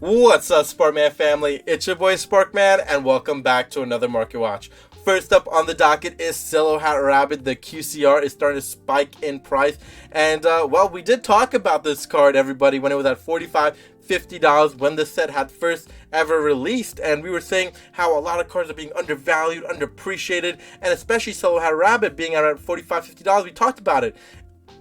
What's up, Sparkman family? It's your boy Sparkman, and welcome back to another Market Watch. First up on the docket is Silhouette Hat Rabbit. The QCR is starting to spike in price, and well, we did talk about this card, everybody, when it was at $45, $50 when the set had first ever released, and we were saying how a lot of cards are being undervalued, underappreciated, and especially Silhouette Hat Rabbit being at $45, $50. We talked about it.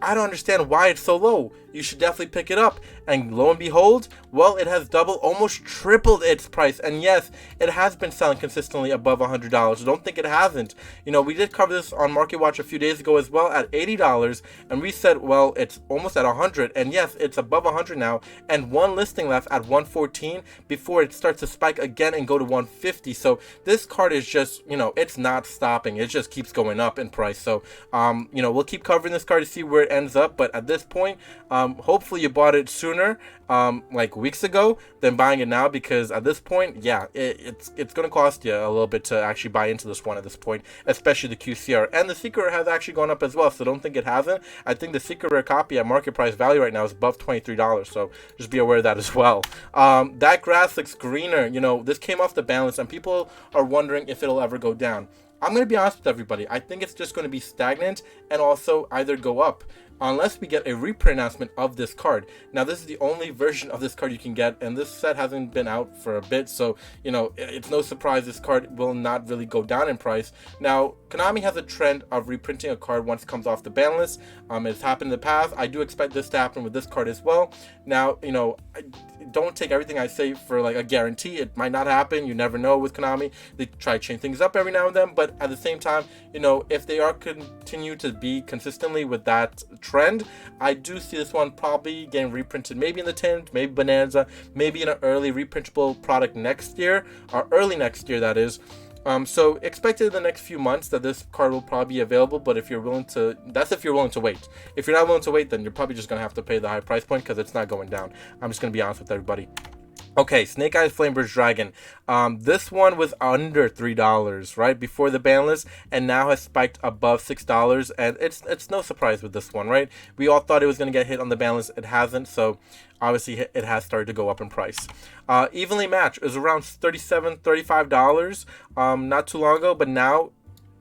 I don't understand why it's so low. You should definitely pick it up. And lo and behold, well, it has doubled, almost tripled its price. And yes, it has been selling consistently above $100. So don't think it hasn't. You know, we did cover this on Market Watch a few days ago as well at $80. And we said, well, it's almost at $100. And yes, it's above $100 now. And one listing left at $114 before it starts to spike again and go to $150. So this card is just, you know, it's not stopping. It just keeps going up in price. So, you know, we'll keep covering this card to see where it ends up. But at this point, hopefully you bought it sooner, like weeks ago, than buying it now, because at this point, yeah, it's going to cost you a little bit to actually buy into this one at this point, especially the QCR. And the secret has actually gone up as well, so don't think it hasn't. I think the secret rare copy at market price value right now is above $23, so just be aware of that as well. That grass looks greener. You know, this came off the balance, and people are wondering if it'll ever go down. I'm going to be honest with everybody. I think it's just going to be stagnant and also either go up, unless we get a reprint announcement of this card. Now, this is the only version of this card you can get, and this set hasn't been out for a bit, so, you know, it's no surprise this card will not really go down in price. Now, Konami has a trend of reprinting a card once it comes off the ban list. It's happened in the past. I do expect this to happen with this card as well. Now, you know, don't take everything I say for like a guarantee. It might not happen. You never know with Konami. They try to change things up every now and then, but at the same time, you know, if they are continue to be consistently with that trend, I do see this one probably getting reprinted, maybe in the tint, maybe Bonanza, maybe in an early reprintable product next year, or early next year, that is. So expect it in the next few months that this card will probably be available, but if you're willing to, that's if you're willing to wait. If you're not willing to wait, then you're probably just going to have to pay the high price point because it's not going down. I'm just going to be honest with everybody. Okay, Snake Eyes Flamebird Dragon. This one was under $3 right before the ban list, and now has spiked above $6. And it's no surprise with this one, right? We all thought it was going to get hit on the ban list. It hasn't, so obviously it has started to go up in price. Evenly Matched is around $37, $35 not too long ago, but now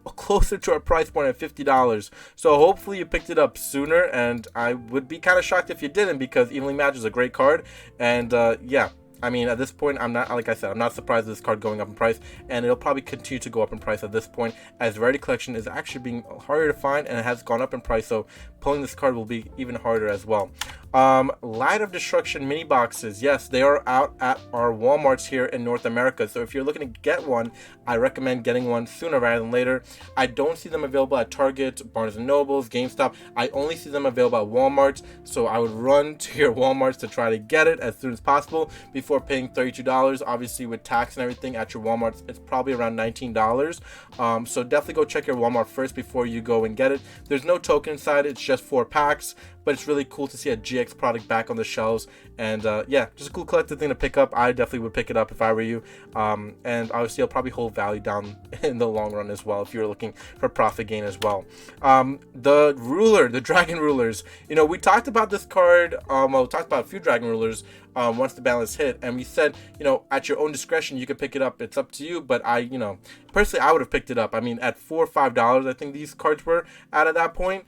closer to our price point at $50. So hopefully you picked it up sooner, and I would be kind of shocked if you didn't, because Evenly Matched is a great card, and yeah. I mean, at this point, I'm not, like I said, I'm not surprised at this card going up in price, and it'll probably continue to go up in price at this point, as Rarity Collection is actually being harder to find, and it has gone up in price, so pulling this card will be even harder as well. Light of Destruction mini boxes, yes, they are out at our Walmarts here in North America, so if you're looking to get one, I recommend getting one sooner rather than later. I don't see them available at Target, Barnes & Nobles, GameStop. I only see them available at Walmart, so I would run to your Walmarts to try to get it as soon as possible before paying $32. Obviously, with tax and everything at your Walmart, it's probably around $19. So definitely go check your Walmart first before you go and get it. There's no token inside, it's just 4 packs, but it's really cool to see a GX product back on the shelves, and yeah, just a cool collector thing to pick up. I definitely would pick it up if I were you, and obviously it'll probably hold value down in the long run as well if you're looking for profit gain as well. The ruler, the dragon rulers, you know, we talked about this card, well, we talked about a few dragon rulers once the balance hit, and we said, you know, at your own discretion you can pick it up, it's up to you, but I, you know, personally I would have picked it up. I mean, at $4 or $5 I think these cards were at that point.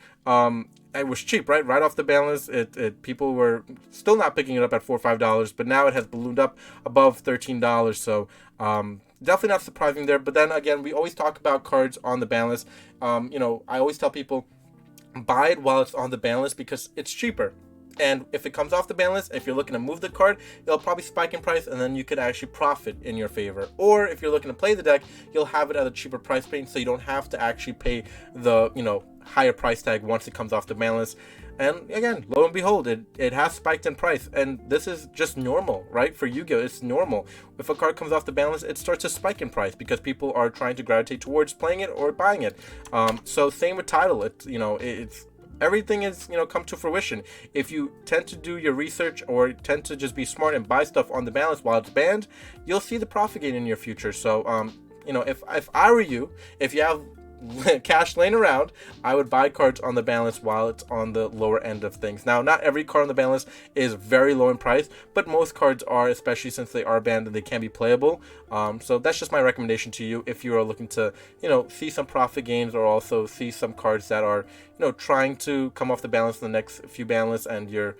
It was cheap, right off the balance. People were still not picking it up at $4 or $5, but now it has ballooned up above $13. So definitely not surprising there. But then again, we always talk about cards on the ban list. You know, I always tell people, buy it while it's on the ban list because it's cheaper. And if it comes off the ban list, if you're looking to move the card, it'll probably spike in price, and then you could actually profit in your favor. Or if you're looking to play the deck, you'll have it at a cheaper price point, so you don't have to actually pay the, you know, higher price tag once it comes off the ban list. And again, lo and behold, it has spiked in price, and this is just normal, right? For Yu-Gi-Oh, it's normal. If a card comes off the ban list, it starts to spike in price because people are trying to gravitate towards playing it or buying it. So same with Title. It's, you know, it's everything is, you know, come to fruition. If you tend to do your research or tend to just be smart and buy stuff on the balance while it's banned, you'll see the profit gain in your future. So, you know, if I were you, if you have cash laying around, I would buy cards on the ban list while it's on the lower end of things. Now, not every card on the ban list is very low in price, but most cards are, especially since they are banned and they can be playable. So that's just my recommendation to you if you are looking to, see some profit gains, or also see some cards that are, trying to come off the ban list in the next few ban lists, and you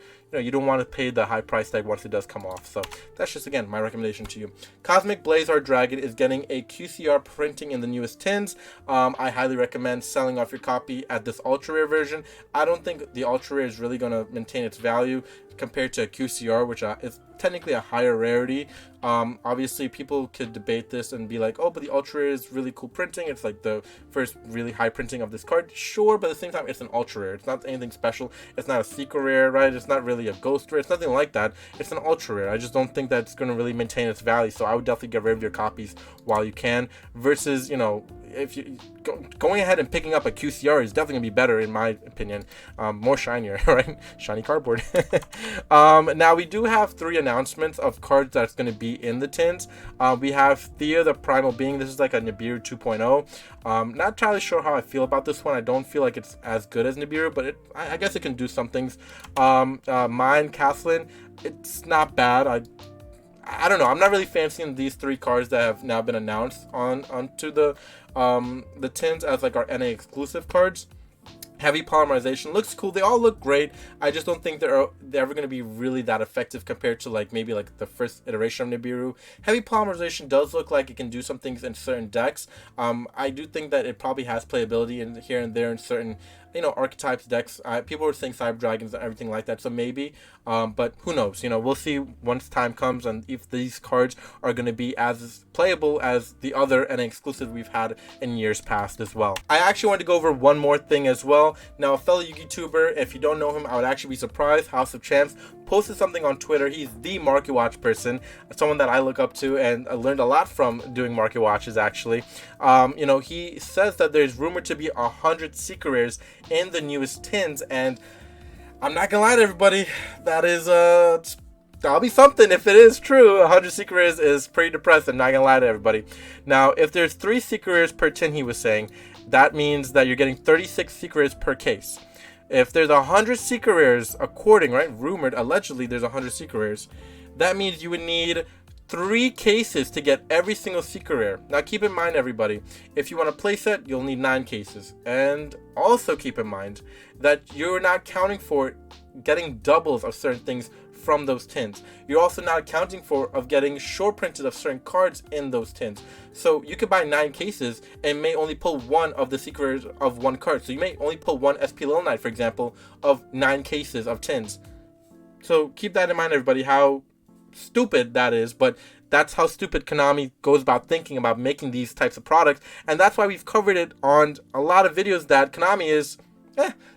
don't want to pay the high price tag once it does come off. So that's just, again, my recommendation to you. Cosmic Blazar Dragon is getting a QCR printing in the newest tins. I highly recommend selling off your copy at this ultra rare version. I don't think the ultra rare is really going to maintain its value compared to a QCR, which is technically a higher rarity. Obviously, people could debate this and be like, oh, but the ultra rare is really cool printing. It's like the first really high printing of this card. Sure, but at the same time, it's an ultra rare. It's not anything special. It's not a secret rare, right? It's not really a ghost rare. It's nothing like that. It's an ultra rare. I just don't think that's going to really maintain its value. So I would definitely get rid of your copies while you can. Versus, if you going ahead and picking up a QCR is definitely gonna be better, in my opinion. More shinier, right? Shiny cardboard. Now we do have 3 announcements of cards that's going to be in the tins. We have Thea the Primal Being. This is like a Nibiru 2.0. Not entirely sure how I feel about this one. I don't feel like it's as good as Nibiru, but I guess it can do some things. Mine Cathlin, it's not bad. I don't know. I'm not really fancying these 3 cards that have now been announced onto the tins as like our NA exclusive cards. Heavy Polymerization looks cool. They all look great. I just don't think they're ever going to be really that effective compared to maybe the first iteration of Nibiru. Heavy Polymerization does look like it can do some things in certain decks. I do think that it probably has playability in here and there in certain archetypes decks. People were saying Cyber Dragons and everything like that, so maybe, but who knows? We'll see once time comes and if these cards are going to be as playable as the other NA exclusive we've had in years past as well. I actually wanted to go over one more thing as well. Now, a fellow YouTuber, if you don't know him, I would actually be surprised, House of Champs, posted something on Twitter. He's the Market Watch person, someone that I look up to and I learned a lot from doing Market Watches, actually. He says that there's rumored to be 100 secret rares in the newest tins, and I'm not gonna lie to everybody, that is that'll be something if it is true. 100 secret rares is pretty depressing, not gonna lie to everybody. Now, if there's 3 secret rares per tin, he was saying, that means that you're getting 36 secret rares per case. If there's 100 secret rares, rumored, allegedly there's 100 secret rares, that means you would need 3 cases to get every single secret rare. Now keep in mind, everybody, if you want a playset, you'll need 9 cases. And also keep in mind that you're not counting for getting doubles of certain things from those tins. You're also not accounting for of getting short printed of certain cards in those tins. So you could buy 9 cases and may only pull 1 of the secret rares of 1 card. So you may only pull 1 SP Little Knight, for example, of 9 cases of tins. So keep that in mind, everybody, how stupid that is, but that's how stupid Konami goes about thinking about making these types of products, and that's why we've covered it on a lot of videos that Konami is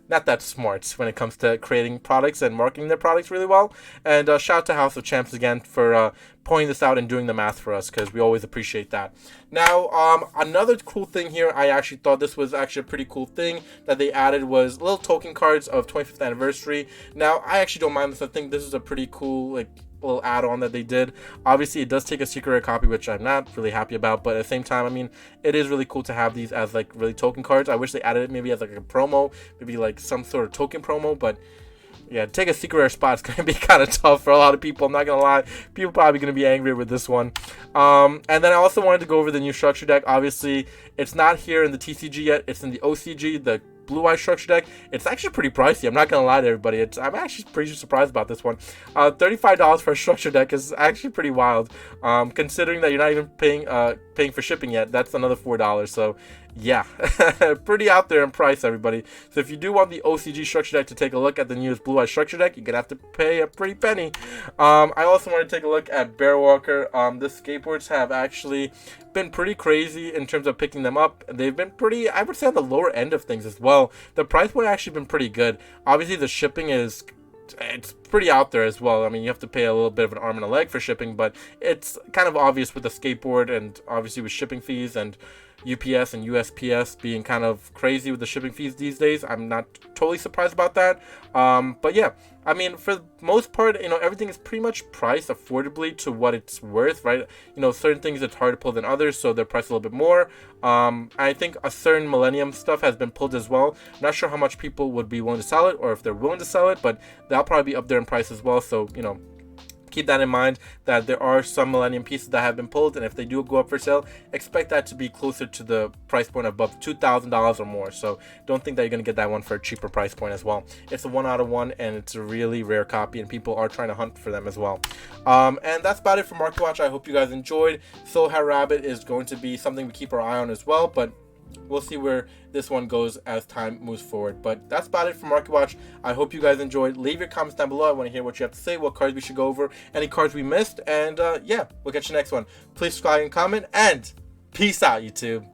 not that smart when it comes to creating products and marketing their products really well. And shout out to House of Champs again for pointing this out and doing the math for us, because we always appreciate that. Now, another cool thing here, I actually thought this was actually a pretty cool thing that they added, was little token cards of 25th anniversary. Now, I actually don't mind this. I think this is a pretty cool little add-on that they did. Obviously, it does take a secret rare copy, which I'm not really happy about, but at the same time, I mean, it is really cool to have these as really token cards. I wish they added it maybe as a promo, maybe some sort of token promo, but yeah, take a secret rare spot is going to be kind of tough for a lot of people. I'm not going to lie. People probably going to be angry with this one. And then I also wanted to go over the new structure deck. Obviously, it's not here in the TCG yet. It's in the OCG, the Blue Eye structure deck. It's actually pretty pricey. I'm not gonna lie to everybody. I'm actually pretty surprised about this one. $35 for a structure deck is actually pretty wild. Considering that you're not even paying for shipping yet. That's another $4. So yeah, pretty out there in price, everybody. So if you do want the OCG structure deck to take a look at the newest Blue Eye structure deck, you're gonna have to pay a pretty penny. I also want to take a look at Bear Walker. The skateboards have actually been pretty crazy in terms of picking them up. They've been pretty, I would say, on the lower end of things as well. The price point actually been pretty good. Obviously, the shipping is, it's pretty out there as well. I mean, you have to pay a little bit of an arm and a leg for shipping, but it's kind of obvious with the skateboard and obviously with shipping fees and UPS and USPS being kind of crazy with the shipping fees these days. I'm not totally surprised about that. But yeah, I mean, for the most part, you know, everything is pretty much priced affordably to what it's worth, right? You know, certain things it's harder to pull than others, so they're priced a little bit more. I think a certain Millennium stuff has been pulled as well. I'm not sure how much people would be willing to sell it or if they're willing to sell it, but that'll probably be up there in price as well. So, you know, keep that in mind, that there are some Millennium pieces that have been pulled, and if they do go up for sale, expect that to be closer to the price point above $2,000 or more. So don't think that you're going to get that one for a cheaper price point as well. It's a 1 out of 1, and it's a really rare copy, and people are trying to hunt for them as well. And that's about it for Market Watch. I hope you guys enjoyed. Silhouette Hat Rabbit is going to be something we keep our eye on as well, but we'll see where this one goes as time moves forward. But that's about it for Market Watch. I hope you guys enjoyed. Leave your comments down below. I want to hear what you have to say, what cards we should go over, any cards we missed. And yeah, we'll catch you next one. Please subscribe and comment, and peace out, YouTube.